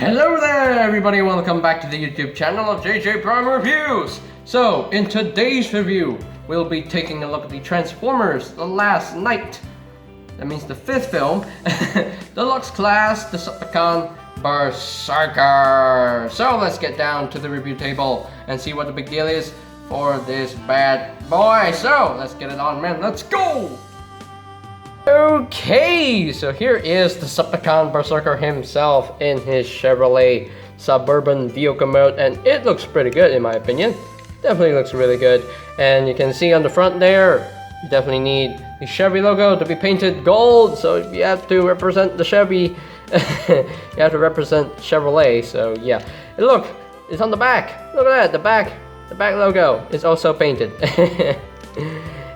Hello there everybody, welcome back to the YouTube channel of JJ Prime Reviews. So, in today's review, we'll be taking a look at the Transformers The Last Knight. That means the fifth film, Deluxe class Decepticon Berserker. So let's get down to the review table and see what the big deal is for this bad boy. So, let's get it on, man, let's go! Okay, so here is Decepticon Berserker himself in his Chevrolet Suburban vehicle mode, and it looks pretty good in my opinion. Definitely looks really good. And you can see on the front there, you definitely need the Chevy logo to be painted gold, so you have to represent the Chevy. You have to represent Chevrolet, so yeah. And look, it's on the back. Look at that, the back logo is also painted.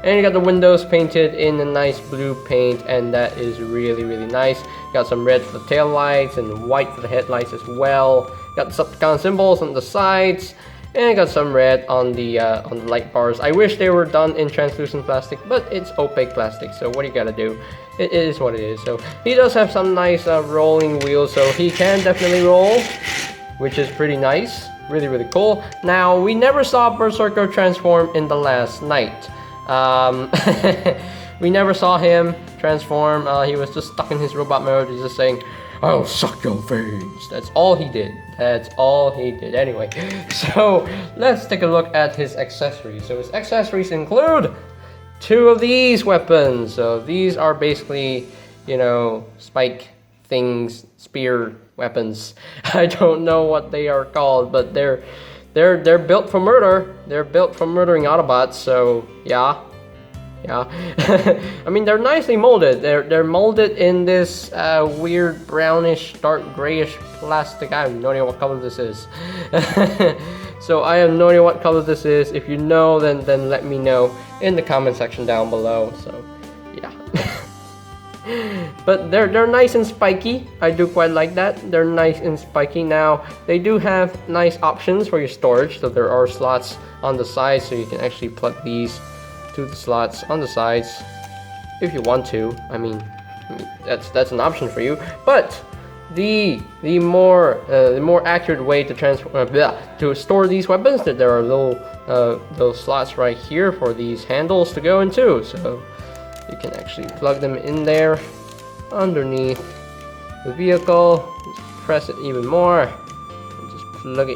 And you got the windows painted in a nice blue paint, and that is really nice. You got some red for the tail lights and white for the headlights as well. You got the Decepticon symbols on the sides, and you got some red on the light bars. I wish they were done in translucent plastic, but it's opaque plastic, so what do you gotta do? It is what it is. So he does have some nice rolling wheels, so he can definitely roll, which is pretty nice. Really cool. Now, we never saw Berserker transform in The Last Knight. We never saw him transform. He was just stuck in his robot mode. He's just saying, "I'll suck your veins." That's all he did. Anyway, so let's take a look at his accessories. So his accessories include two of these weapons. So these are basically, you know, spike things, spear weapons. I don't know what they are called, but they're built for murder. They're built for murdering Autobots, so yeah. I mean, they're nicely molded. They're molded in this weird brownish, dark grayish plastic. I have no idea what color this is. So I have no idea what color this is. If you know, then let me know in the comment section down below. So yeah. But they're nice and spiky. I do quite like that. They're nice and spiky. Now, they do have nice options for your storage. So there are slots on the sides, so you can actually plug these to the slots on the sides if you want to. I mean that's an option for you. But the more accurate way to store these weapons, that there are little slots right here for these handles to go into. So you can actually plug them in there underneath the vehicle. Just press it even more and just plug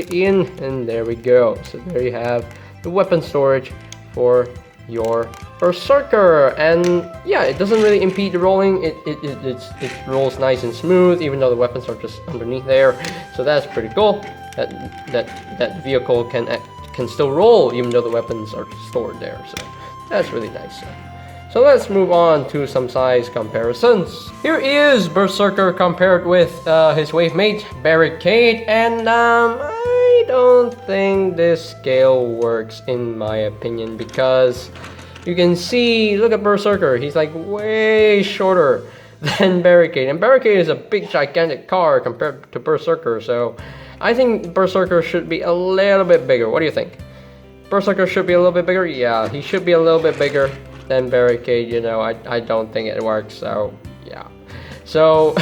it in, and there we go. So there you have the weapon storage for your Berserker. And yeah, it doesn't really impede the rolling. It rolls nice and smooth, even though the weapons are just underneath there. So that's pretty cool. That vehicle can still roll even though the weapons are stored there. So that's really nice. So let's move on to some size comparisons. Here is Berserker compared with his wave mate, Barricade, and I don't think this scale works in my opinion, because you can see, look at Berserker, he's like way shorter than Barricade, and Barricade is a big gigantic car compared to Berserker, so I think Berserker should be a little bit bigger. What do you think? Berserker should be a little bit bigger? Yeah, he should be a little bit bigger than Barricade, you know. I don't think it works, so yeah. So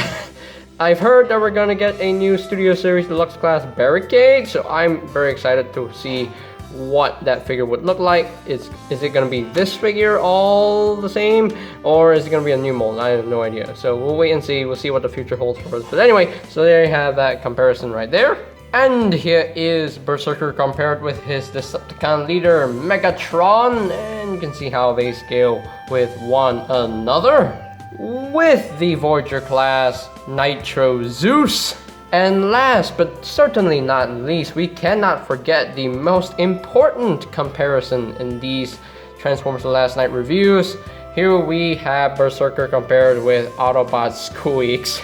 I've heard that we're gonna get a new Studio Series Deluxe class Barricade, so I'm very excited to see what that figure would look like. Is it gonna be this figure all the same, or is it gonna be a new mold? I have no idea. So we'll wait and see. We'll see what the future holds for us. But anyway, so there you have that comparison right there. And here is Berserker compared with his Decepticon leader, Megatron, and you can see how they scale with one another. With the Voyager class, Nitro Zeus. And last but certainly not least, we cannot forget the most important comparison in these Transformers The Last Knight reviews. Here we have Berserker compared with Autobot Squeaks.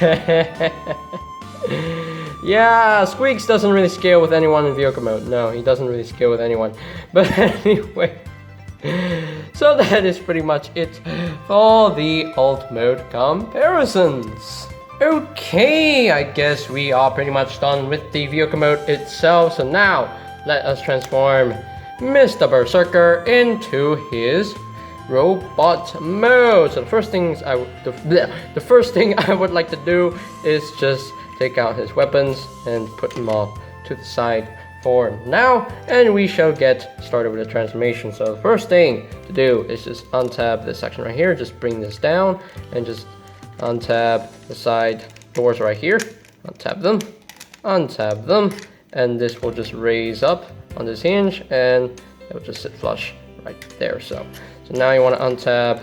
Yeah, Squeaks doesn't really scale with anyone in vehicle mode. No, he doesn't really scale with anyone. But anyway, so that is pretty much it for the alt mode comparisons. Okay, I guess we are pretty much done with the vehicle mode itself. So now, let us transform Mr. Berserker into his robot mode. So the first thing I would like to do is just take out his weapons and put them off to the side for now, and we shall get started with the transformation. So the first thing to do is just untab this section right here, just bring this down and just untab the side doors right here, untab them, and this will just raise up on this hinge and it will just sit flush right there. So now you want to untab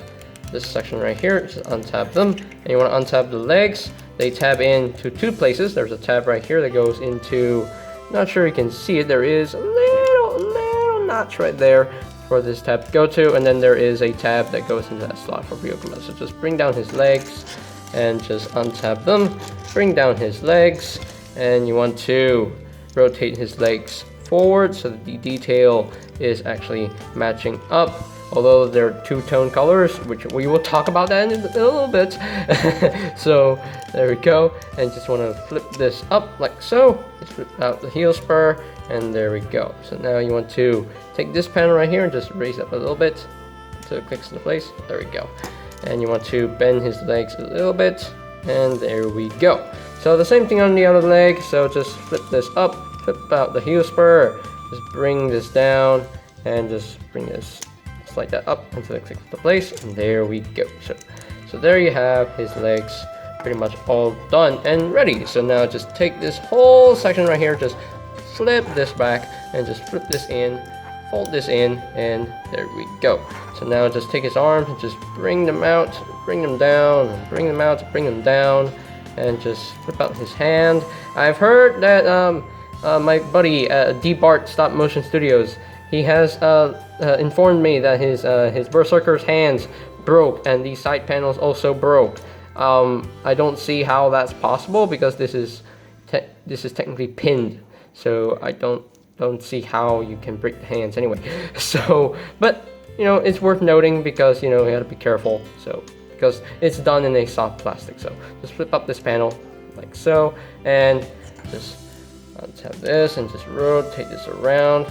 this section right here, just untab them, and you want to untab the legs. They tab into two places. There's a tab right here that goes into, not sure you can see it, there is a little notch right there for this tab to go to, and then there is a tab that goes into that slot for Ryokuma. So just bring down his legs and just untab them, bring down his legs, and you want to rotate his legs forward so that the detail is actually matching up. Although they're two-tone colors, which we will talk about that in a little bit. So there we go, and just want to flip this up like so. Just flip out the heel spur, and there we go. So now you want to take this panel right here and just raise up a little bit so it clicks into place. There we go. And you want to bend his legs a little bit, and there we go. So the same thing on the other leg. So just flip this up, flip out the heel spur, just bring this down, and just bring this, slide that up until it clicks into place, and there we go. So there you have his legs pretty much all done and ready. So now just take this whole section right here, just flip this back and just flip this in, fold this in, and there we go. So now just take his arms and just bring them out, bring them down, and bring them out, bring them down, and just flip out his hand. I've heard that my buddy D-Bart Stop Motion Studios, he has informed me that his Berserker's hands broke and these side panels also broke. I don't see how that's possible because this is technically pinned, so I don't see how you can break the hands anyway. So, but you know, it's worth noting because you know you gotta be careful. So because it's done in a soft plastic. So just flip up this panel like so, and just untab this and just rotate this around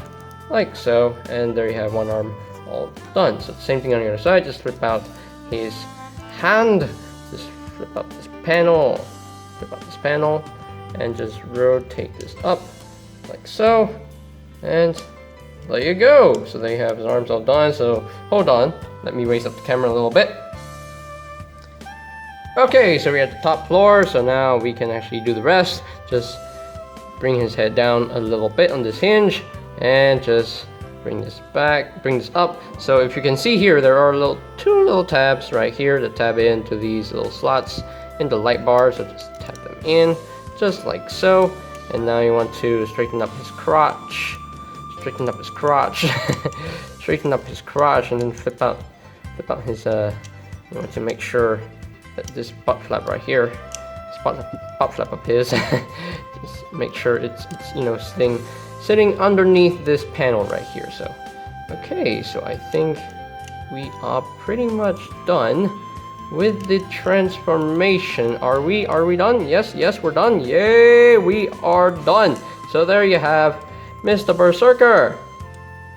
like so, and there you have one arm all done. So the same thing on the other side, just flip out his hand, just flip up this panel, and just rotate this up like so, and there you go. So there you have his arms all done. So hold on, let me raise up the camera a little bit. Okay, so we're at the top floor, so now we can actually do the rest. Just bring his head down a little bit on this hinge, and just bring this back, bring this up. So if you can see here, there are two little tabs right here that tab into these little slots in the light bar. So just tap them in, just like so. And now you want to straighten up his crotch, straighten up his crotch, and then flip out his. You want to make sure that this butt flap right here, this butt flap of his, just make sure it's you know sitting underneath this panel right here. So okay, so I think we are pretty much done with the transformation. Are we done? Yes, we're done. Yay, we are done. So there you have Mr. Berserker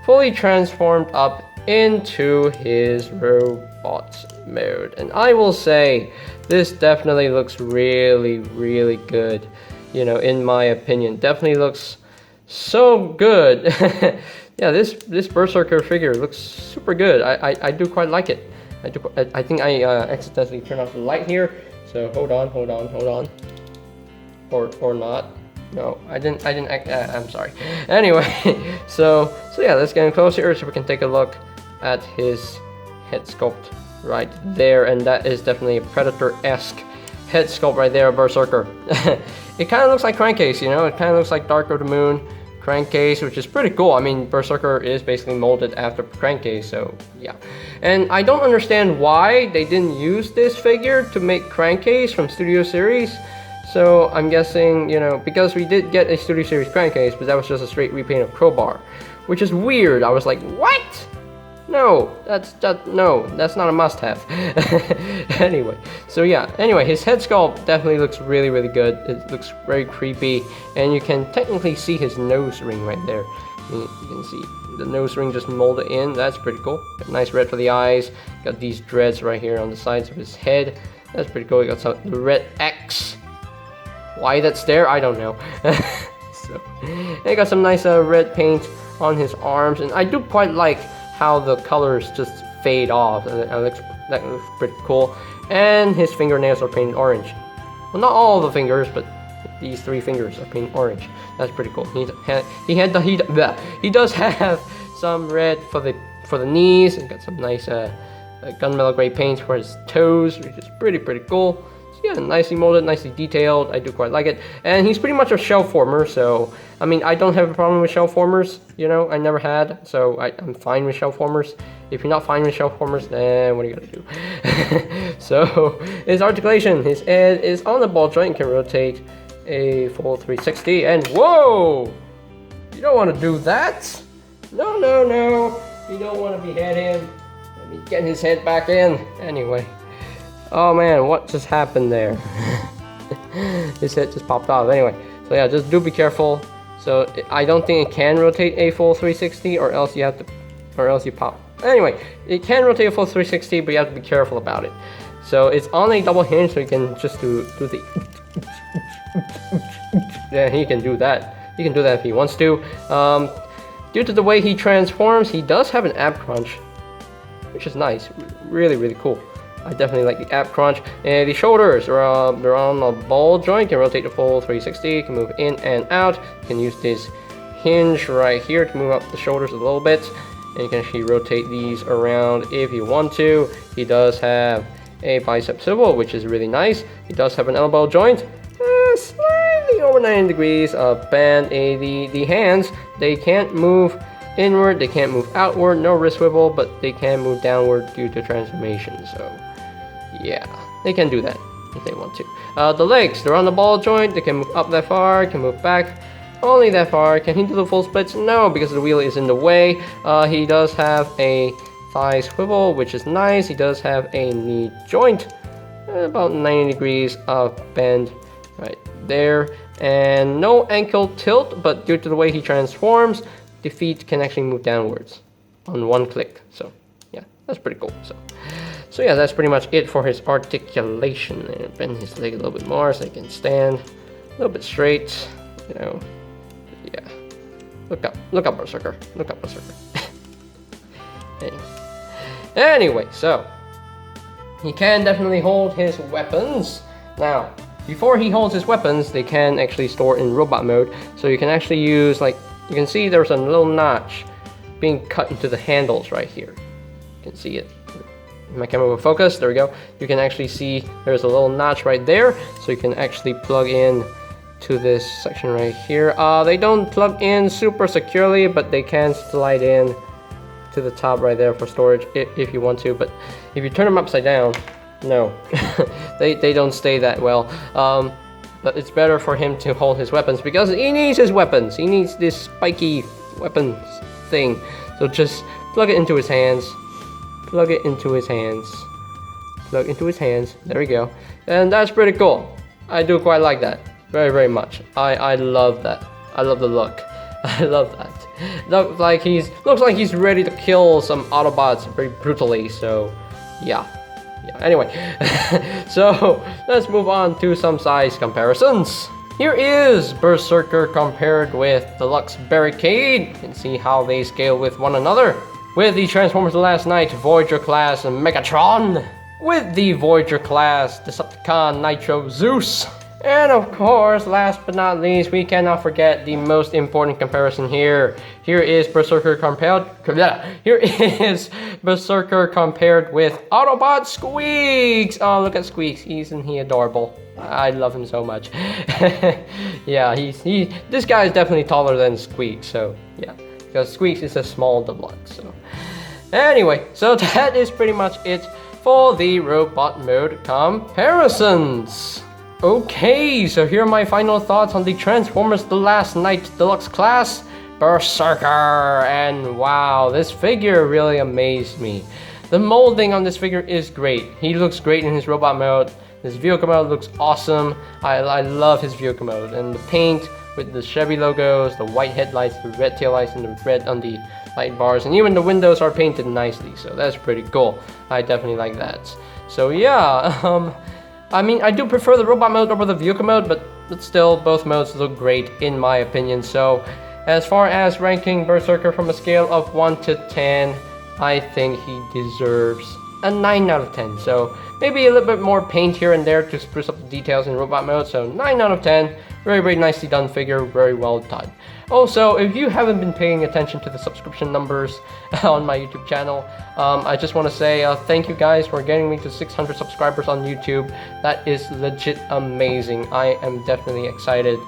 fully transformed up into his robot mode, and I will say this definitely looks really good. You know, in my opinion, definitely looks so good. Yeah, this Berserker figure looks super good. I do quite like it. I think I accidentally turned off the light here. So hold on. Or not. No, I didn't. I'm sorry. Anyway, so yeah, let's get in closer so we can take a look at his head sculpt right there, and that is definitely a Predator-esque head sculpt right there, Berserker. It kind of looks like Crankcase, you know. It kind of looks like Dark of the Moon Crankcase, which is pretty cool. I mean, Berserker is basically molded after Crankcase, so yeah. And I don't understand why they didn't use this figure to make Crankcase from Studio Series. So I'm guessing, you know, because we did get a Studio Series Crankcase, but that was just a straight repaint of Crowbar, which is weird. I was like, what? No, that's not a must-have. Anyway, so yeah. Anyway, his head sculpt definitely looks really good. It looks very creepy, and you can technically see his nose ring right there. You can see the nose ring just molded in. That's pretty cool. Got nice red for the eyes. Got these dreads right here on the sides of his head. That's pretty cool. You got some the red X. Why that's there, I don't know. So, and you got some nice red paint on his arms, and I do quite like how the colors just fade off. That looks pretty cool. And his fingernails are painted orange. Well, not all the fingers, but these 3 fingers are painted orange. That's pretty cool. He does have some red for the knees, and got some nice gunmetal gray paint for his toes, which is pretty cool. So yeah, nicely molded, nicely detailed. I do quite like it. And he's pretty much a shell former, so I mean, I don't have a problem with shell formers. You know, I never had, so I'm fine with shell formers. If you're not fine with shell formers, then what are you gonna do? So his articulation, his head is on the ball joint, and can rotate a full 360. And whoa, you don't want to do that. No, you don't want to behead him. Let me get his head back in. Anyway, oh man, what just happened there? His head just popped off. Anyway, so yeah, just do be careful. So I don't think it can rotate a full 360, or else you have to, or else you pop. Anyway, it can rotate a full 360, but you have to be careful about it. So it's on a double hinge, so you can just do the. Yeah, he can do that. He can do that if he wants to. Due to the way he transforms, he does have an ab crunch, which is nice. Really cool. I definitely like the ab crunch. And the shoulders are they're on the ball joint. Can rotate the full 360. Can move in and out. You can use this hinge right here to move up the shoulders a little bit. And you can actually rotate these around if you want to. He does have a bicep swivel, which is really nice. He does have an elbow joint, slightly over 90 degrees bend. The hands, they can't move inward, they can't move outward, no wrist swivel, but they can move downward due to transformation. So yeah, they can do that if they want to. The legs, they're on the ball joint. They can move up that far, can move back only that far. Can he do the full splits? No, because the wheel is in the way. He does have a thigh swivel, which is nice. He does have a knee joint, about 90 degrees of bend right there, and no ankle tilt, but due to the way he transforms, the feet can actually move downwards on one click. So yeah, that's pretty cool. So yeah, that's pretty much it for his articulation. And bend his leg a little bit more so he can stand a little bit straight, you know. Yeah, look up Berserker, look up Berserker. Anyway, so he can definitely hold his weapons. Now, before he holds his weapons, they can actually store in robot mode. So you can actually use, like, you can see there's a little notch being cut into the handles right here. You can see it. My camera will focus. There we go. You can actually see there's a little notch right there. So you can actually plug in to this section right here. They don't plug in super securely, but they can slide in to the top right there for storage if you want to. But if you turn them upside down, no, they don't stay that well. But it's better for him to hold his weapons because he needs his weapons. He needs this spiky weapons thing. So just plug it into his hands. Plug it into his hands. Plug into his hands. There we go. And that's pretty cool. I do quite like that. Very much. I love that. I love the look. I love that. Looks like he's ready to kill some Autobots very brutally. So yeah. Anyway, so let's move on to some size comparisons. Here is Berserker compared with Deluxe Barricade. You can see how they scale with one another. With the Transformers Last Night Voyager class Megatron. With the Voyager class Decepticon Nitro Zeus. And of course, last but not least, we cannot forget the most important comparison here. Here is Berserker compared with Autobot Squeaks. Oh, look at Squeaks. Isn't he adorable? I love him so much. Yeah, this guy is definitely taller than Squeaks, so yeah. Because Squeaks is a small Deluxe. So anyway, so that is pretty much it for the robot mode comparisons. Okay, so here are my final thoughts on the Transformers The Last Night Deluxe class, Berserker. And wow, this figure really amazed me. The molding on this figure is great. He looks great in his robot mode. His vehicle mode looks awesome. I love his vehicle mode. And the paint with the Chevy logos, the white headlights, the red taillights, and the red on the light bars, and even the windows are painted nicely, so that's pretty cool. I definitely like that. So yeah, I mean, I do prefer the robot mode over the vehicle mode, but still, both modes look great in my opinion. So as far as ranking Berserker from a scale of 1 to 10, I think he deserves a 9 out of 10. So maybe a little bit more paint here and there to spruce up the details in robot mode. So 9 out of 10. Very, very nicely done figure. Very well done. Also, if you haven't been paying attention to the subscription numbers on my YouTube channel, I just want to say thank you guys for getting me to 600 subscribers on YouTube. That is legit amazing. I am definitely excited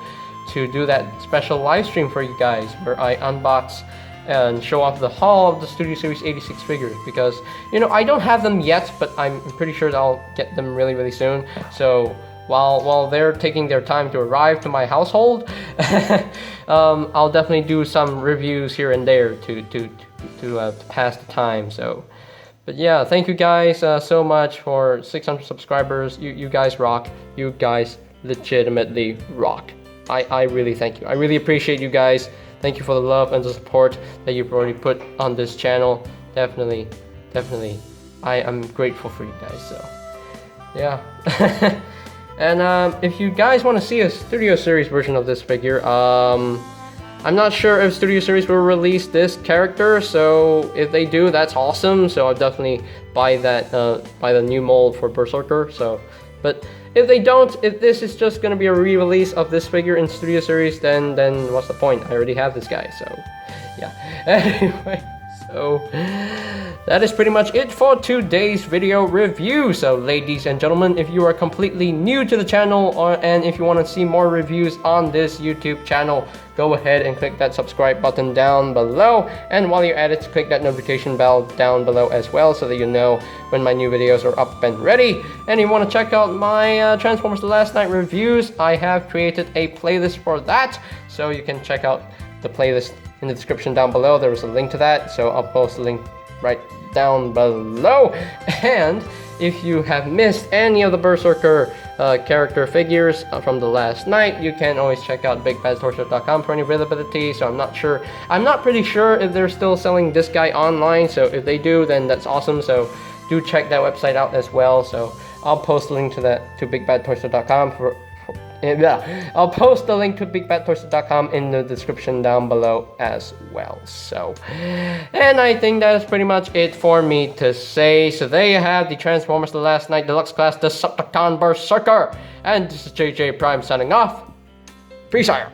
to do that special live stream for you guys where I unbox and show off the haul of the Studio Series 86 figures, because you know I don't have them yet, but I'm pretty sure that I'll get them really, really soon. So while they're taking their time to arrive to my household, I'll definitely do some reviews here and there to pass the time. So, but yeah, thank you guys so much for 600 subscribers. You guys rock. You guys legitimately rock. I really thank you. I really appreciate you guys. Thank you for the love and the support that you've already put on this channel. Definitely, I am grateful for you guys. So, yeah. And if you guys want to see a Studio Series version of this figure, I'm not sure if Studio Series will release this character. So if they do, that's awesome. So I'll definitely buy that, buy the new mold for Berserker. So, but if they don't, if this is just gonna be a re-release of this figure in Studio Series, then what's the point? I already have this guy, so yeah. Anyway, so that is pretty much it for today's video review. So ladies and gentlemen, if you are completely new to the channel and if you want to see more reviews on this YouTube channel, go ahead and click that subscribe button down below, and while you're at it, click that notification bell down below as well so that you know when my new videos are up and ready. And if you want to check out my Transformers The Last Night reviews, I have created a playlist for that, so you can check out the playlist in the description down below. There is a link to that, so I'll post the link right down below. And if you have missed any of the Berserker character figures from the last night, you can always check out bigbadtorso.com for any availability. So I'm not pretty sure if they're still selling this guy online, so if they do, then that's awesome. So do check that website out as well. So I'll post the link to that to bigbadtorso.com yeah, I'll post the link to bigbadtorso.com in the description down below as well. So, and I think that is pretty much it for me to say. So there you have the Transformers The Last Night Deluxe Class Decepticon Berserker. And this is JJ Prime signing off. Peace out.